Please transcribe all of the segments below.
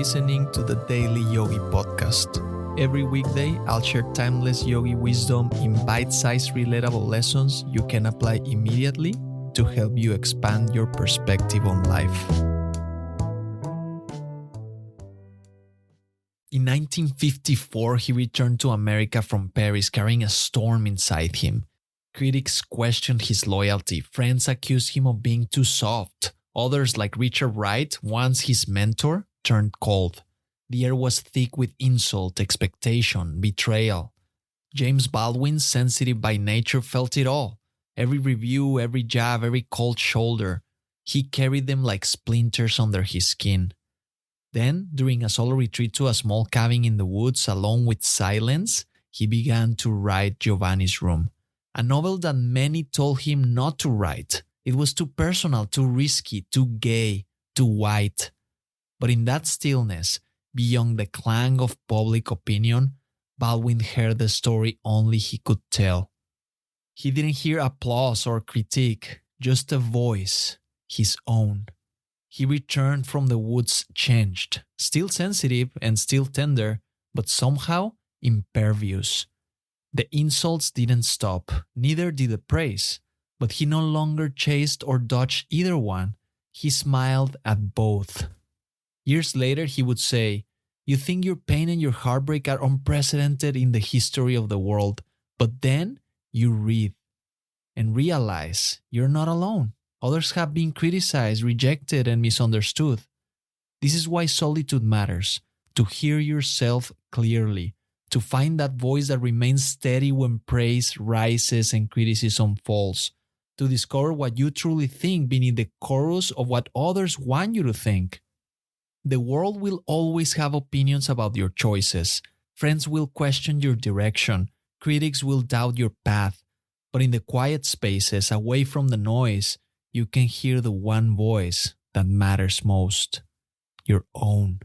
listening to the Daily Yogi Podcast. Every weekday, I'll share timeless yogi wisdom in bite-sized relatable lessons you can apply immediately to help you expand your perspective on life. In 1954, he returned to America from Paris carrying a storm inside him. Critics questioned his loyalty. Friends accused him of being too soft. Others, like Richard Wright, once his mentor, turned cold. The air was thick with insult, expectation, betrayal. James Baldwin, sensitive by nature, felt it all. Every review, every jab, every cold shoulder. He carried them like splinters under his skin. Then, during a solo retreat to a small cabin in the woods alone with silence, he began to write Giovanni's Room, a novel that many told him not to write. It was too personal, too risky, too gay, too white. But in that stillness, beyond the clang of public opinion, Baldwin heard the story only he could tell. He didn't hear applause or critique, just a voice, his own. He returned from the woods changed, still sensitive and still tender, but somehow impervious. The insults didn't stop, neither did the praise. But he no longer chased or dodged either one. He smiled at both. Years later, he would say, "You think your pain and your heartbreak are unprecedented in the history of the world, but then you read and realize you're not alone. Others have been criticized, rejected, and misunderstood. This is why solitude matters, to hear yourself clearly, to find that voice that remains steady when praise rises and criticism falls, to discover what you truly think beneath the chorus of what others want you to think. The world will always have opinions about your choices. Friends will question your direction. Critics will doubt your path. But in the quiet spaces, away from the noise, you can hear the one voice that matters most, your own.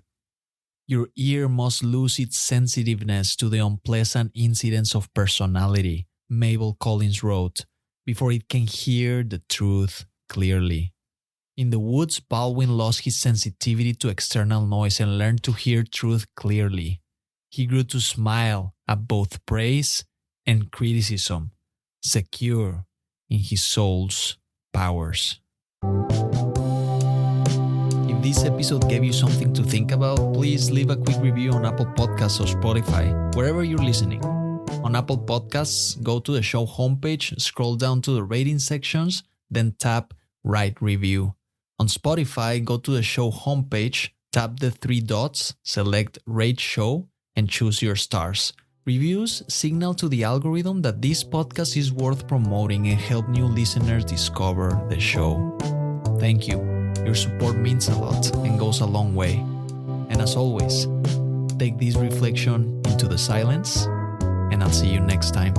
Your ear must lose its sensitiveness to the unpleasant incidents of personality," Mabel Collins wrote, "before it can hear the truth clearly." In the woods, Baldwin lost his sensitivity to external noise and learned to hear truth clearly. He grew to smile at both praise and criticism, secure in his soul's powers. If this episode gave you something to think about, please leave a quick review on Apple Podcasts or Spotify, wherever you're listening. On Apple Podcasts, go to the show homepage, scroll down to the rating sections, then tap Write Review. On Spotify, go to the show homepage, tap the three dots, select Rate Show, and choose your stars. Reviews signal to the algorithm that this podcast is worth promoting and help new listeners discover the show. Thank you. Your support means a lot and goes a long way. And as always, take this reflection into the silence, and I'll see you next time.